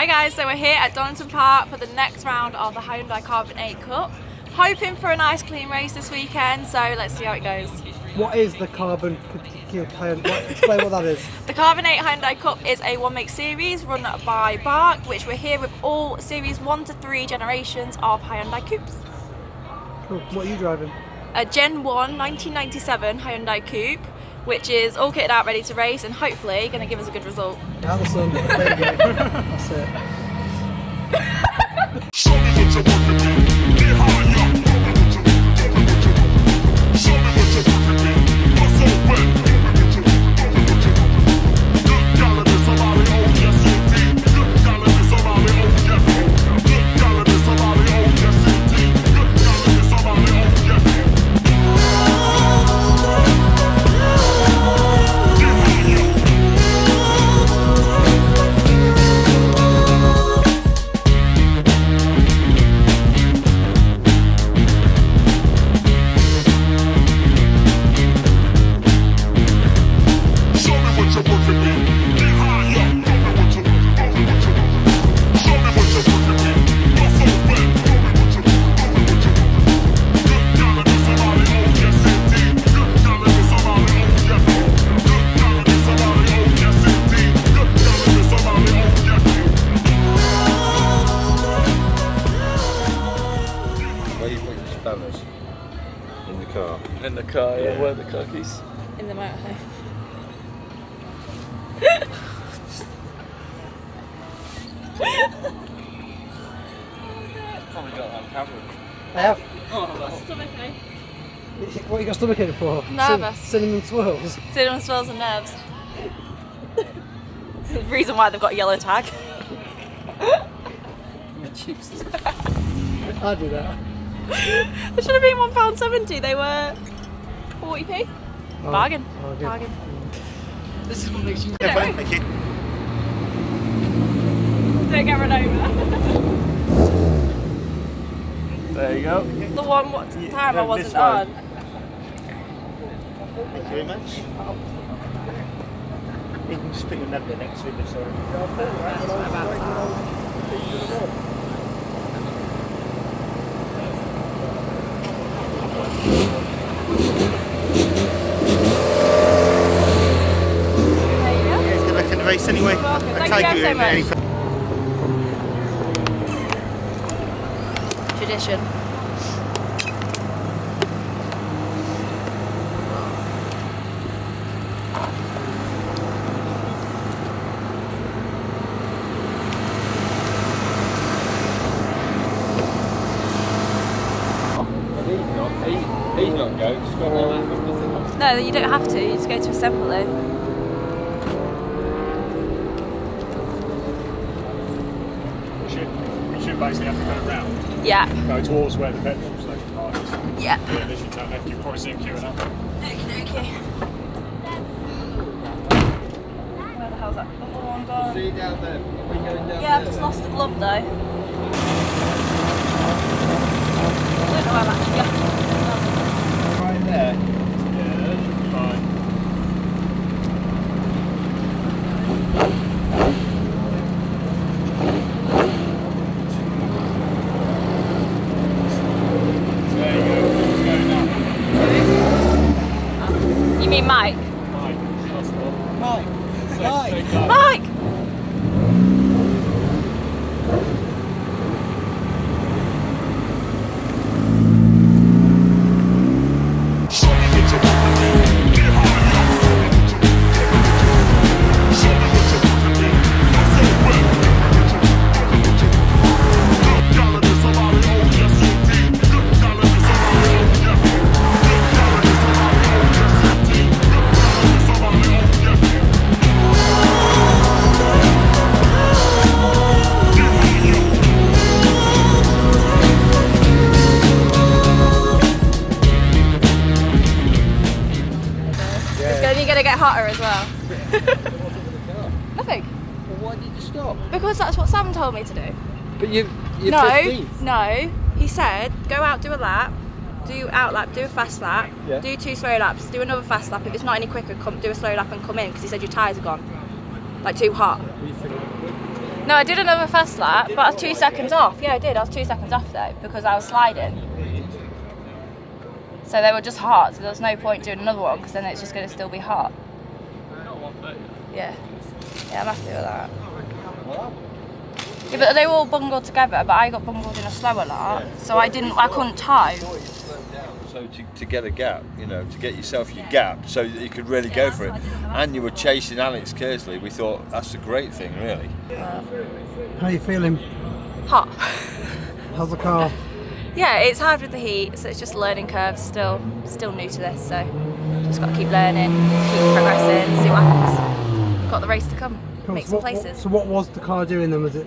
Hi guys, so we're here at Donington Park for the next round of the Hyundai Carbon8 Cup. Hoping for a nice clean race this weekend, so let's see how it goes. What is the Carbon? Explain what that is. The Carbon8 Hyundai Cup is a one-make series run by Bark, which we're here with all series 1 to 3 generations of Hyundai Coupes. Cool. What are you driving? A Gen 1 1997 Hyundai Coupe, which is all kitted out ready to race and hopefully going to give us a good result. Out the sun, there you go. That's it. In the car. In the car, yeah. Where are the car keys? In the motorhome. Probably got that on camera. I have. Oh, that's Stomachache. What you got stomachache for? Nervous. Cinnamon swirls. Cinnamon swirls and nerves. The reason why they've got a yellow tag. I'll do that. They should have been £1.70, they were 40p. Oh, Bargain. oh, Bargain. This is what makes you Thank you. Don't get run over. There you go. The one what time I wasn't this one. on. Thank you very much. You can just put your number next to it, sorry. Good luck in the race anyway. Thank I'll you so much. any Tradition. He's not go, just got nothing. No, you don't have to, you just go to assembly. We should basically have to go round. Yeah. Go towards where the petrol station is. Yeah. Yeah, literally turn left, you'll probably see him queuing up. Okay. Where the hell's that other one gone? See you down there. Are we going down Yeah, I've just lost the glove though. I don't know where I'm actually going. Right there. Yeah, that should be fine. There you go. Who's going now? You mean Mike? Mike. That's the one. Mike. Same guy. Mike! You're going to get hotter as well. Nothing. Well, why did you stop? Because that's what Sam told me to do. But you're No, 15th. no. He said, go out, do a lap, do out lap, do a fast lap, Yeah. do 2 slow laps, do another fast lap. If it's not any quicker, come do a slow lap and come in, because he said your tyres are gone. Like too hot. What do you think? No, I did another fast lap, but I was 2 seconds off. Yeah, I did. I was 2 seconds off though because I was sliding. So they were just hot, so there was no point doing another one because then it's just going to still be hot. Yeah. Yeah, I'm happy with that. Yeah, but they were all bungled together, but I got bungled in a slower lot, so I couldn't tow. So to get a gap, you know, to get yourself your gap so that you could really go for it. And you were chasing Alex Kersley, we thought that's a great thing, really. How are you feeling? Hot. How's the car? Yeah, it's hard with the heat, so it's just learning curves, still new to this, so just got to keep learning, keep progressing, see what happens. Got the race to come, make some places. So what was the car doing then? Was it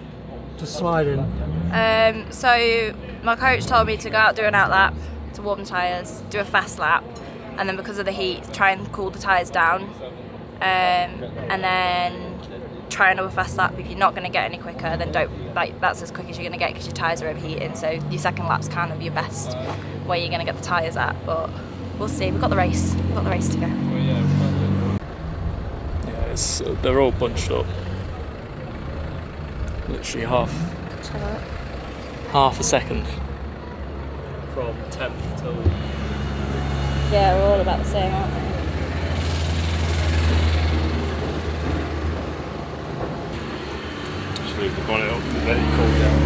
just sliding? So my coach told me to go out, do an out lap, to warm the tyres, do a fast lap, and then because of the heat, try and cool the tyres down, and then try another fast lap. If you're not going to get any quicker, then don't, that's as quick as you're going to get because your tyres are overheating, so your second lap's kind of your best where you're going to get the tyres at, but we'll see. We've got the race to go. Yeah, they're all bunched up. Literally half a second from 10th till... Yeah, we're all about the same, aren't we? Just leave the bonnet up and let it cool down.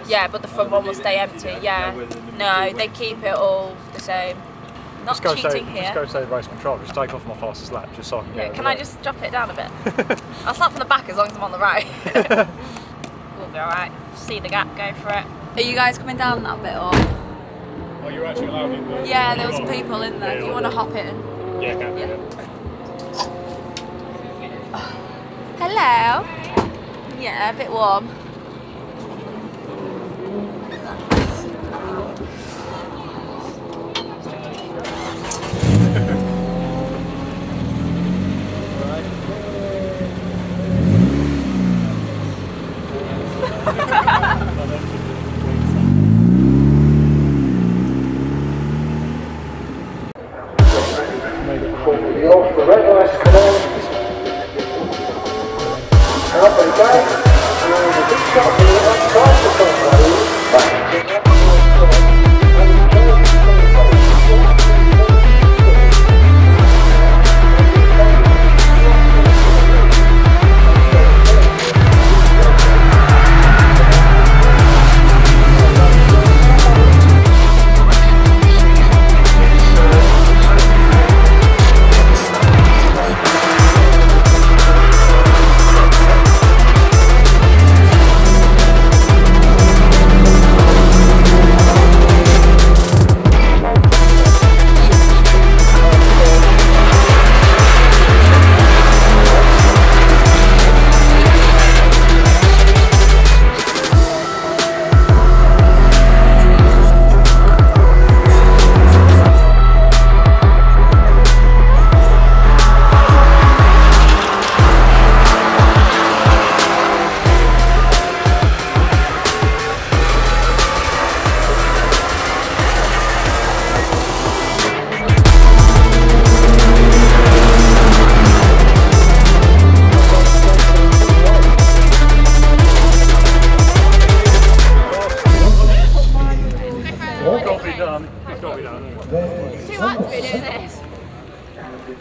Yeah, but the front one will stay empty, yeah. No, they keep it all the same. Not cheating here. Just go say race control, just take off my fastest lap, just so I can Yeah, get can I just drop it down a bit? I'll slap from the back as long as I'm on the right. We'll be alright. See the gap, go for it. Are you guys coming down that bit or? Oh, you're actually allowed in there? Yeah, there was people in there. Do you want to hop in? Yeah, can. Yeah. Hello. Yeah, a bit warm.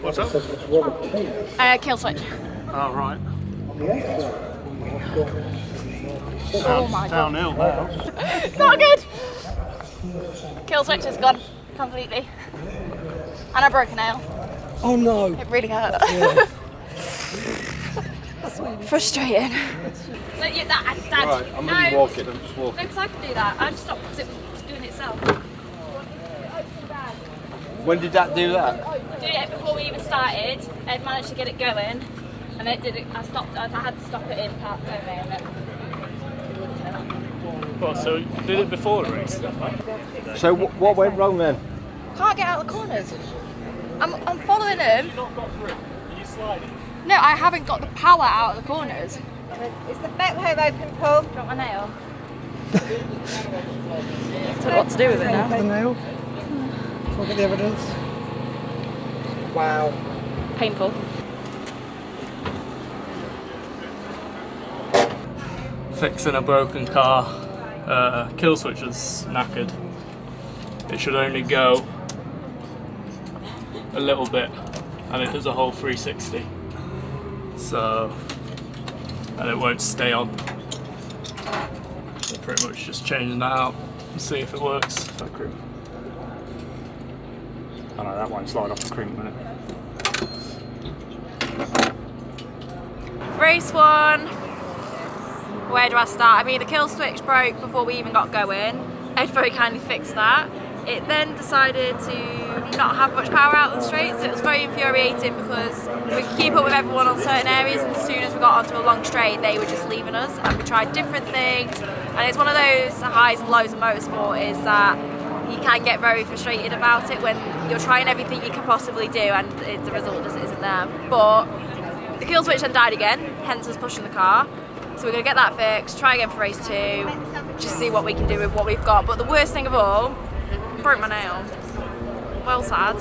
What's up? Kill switch. Oh, right. Oh my god. Downhill now. Not good! Kill switch is gone completely. And I broke a nail. Oh no! It really hurt. Yeah. Frustrating. No, yeah, Dad. Right, I'm going to walk it. I'm just walking. No, because I can do that. I just stopped because it was doing it itself. When did that do that? Did it before we even started. Ed managed to get it going, and it did it. I stopped. I had to stop it in part over, and then. Well, so did it before the race? So what went wrong then? Can't get out of the corners. I'm following him. You've not got through. Are you sliding? No, I haven't got the power out of the corners. Is the back home open, Paul? Drop my nail. Don't know what to do with it now. The nail. Look at the evidence. Wow. Painful. Fixing a broken car. Kill switch is knackered. It should only go a little bit, and it does a whole 360. So, and it won't stay on. So pretty much just changing that out and see if it works. I know that won't slide off the crimp a minute. Race 1. Where do I start? I mean, the kill switch broke before we even got going. Ed very kindly fixed that. It then decided to not have much power out on the straight, so it was very infuriating because we could keep up with everyone on certain areas, and as soon as we got onto a long straight, they were just leaving us. And we tried different things, and it's one of those highs and lows of motorsport, is that you can get very frustrated about it when you're trying everything you can possibly do and the result just isn't there. But the kill switch then died again, hence us pushing the car. So we're going to get that fixed, try again for race 2, just see what we can do with what we've got. But the worst thing of all, broke my nail. Well, sad.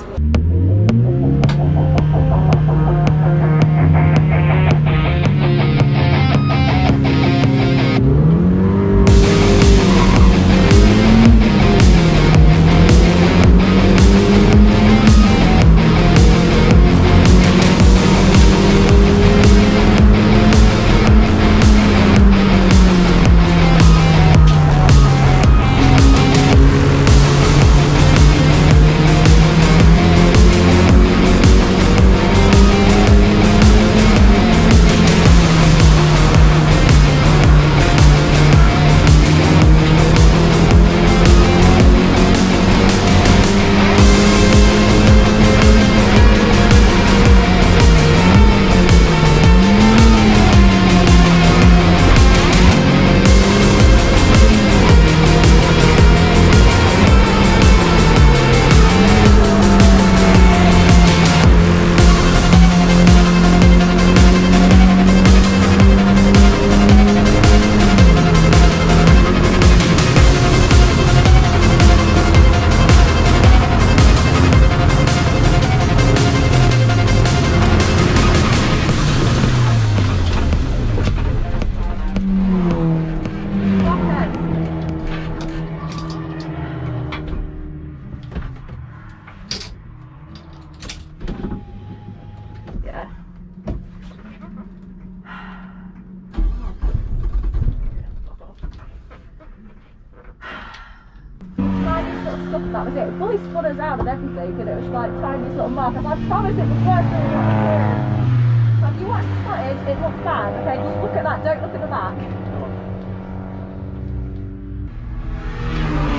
That was it. It fully spun us out and everything, and it was like tiny little mark. I promise it was worse than what it was. So if you watch the footage, it looks bad. Okay, just look at that. Don't look at the back.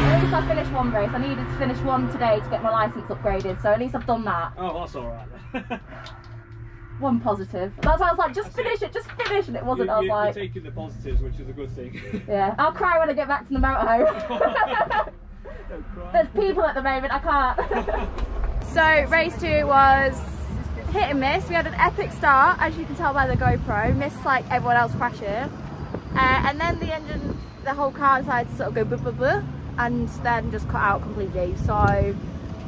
At least I finished one race. I needed to finish one today to get my licence upgraded, so at least I've done that. Oh, that's alright then. One positive. That's why I was like, just finish it, and it wasn't. I was like, you're taking the positives, which is a good thing. Yeah, I'll cry when I get back to the motorhome. There's people at the moment, I can't. So race 2 was hit and miss. We had an epic start, as you can tell by the GoPro, missed like everyone else crashing. And then the engine, the whole car decided to sort of go blah blah blah, and then just cut out completely. So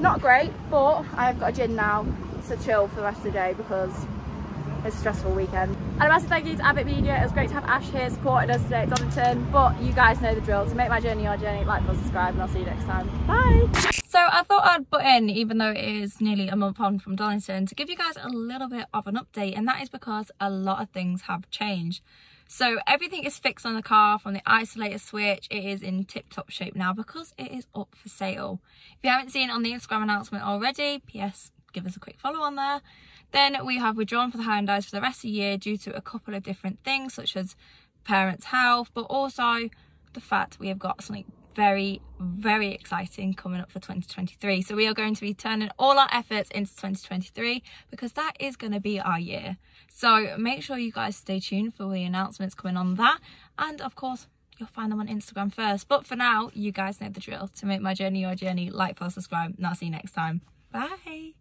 not great, but I've got a gin now to chill for the rest of the day because it's a stressful weekend. And a massive thank you to AVIT Media. It was great to have Ash here supporting us today at Donington, but you guys know the drill. To make my journey your journey, like, follow, subscribe, and I'll see you next time. Bye! So I thought I'd butt in, even though it is nearly a month on from Donington, to give you guys a little bit of an update, and that is because a lot of things have changed. So everything is fixed on the car, from the isolator switch. It is in tip-top shape now because it is up for sale. If you haven't seen it on the Instagram announcement already, PS, give us a quick follow on there. Then we have withdrawn for the Hyundais for the rest of the year due to a couple of different things, such as parents' health, but also the fact we have got something very, very exciting coming up for 2023. So we are going to be turning all our efforts into 2023 because that is going to be our year. So make sure you guys stay tuned for the announcements coming on that. And of course, you'll find them on Instagram first. But for now, you guys know the drill. To make my journey your journey, like, follow, subscribe, and I'll see you next time. Bye.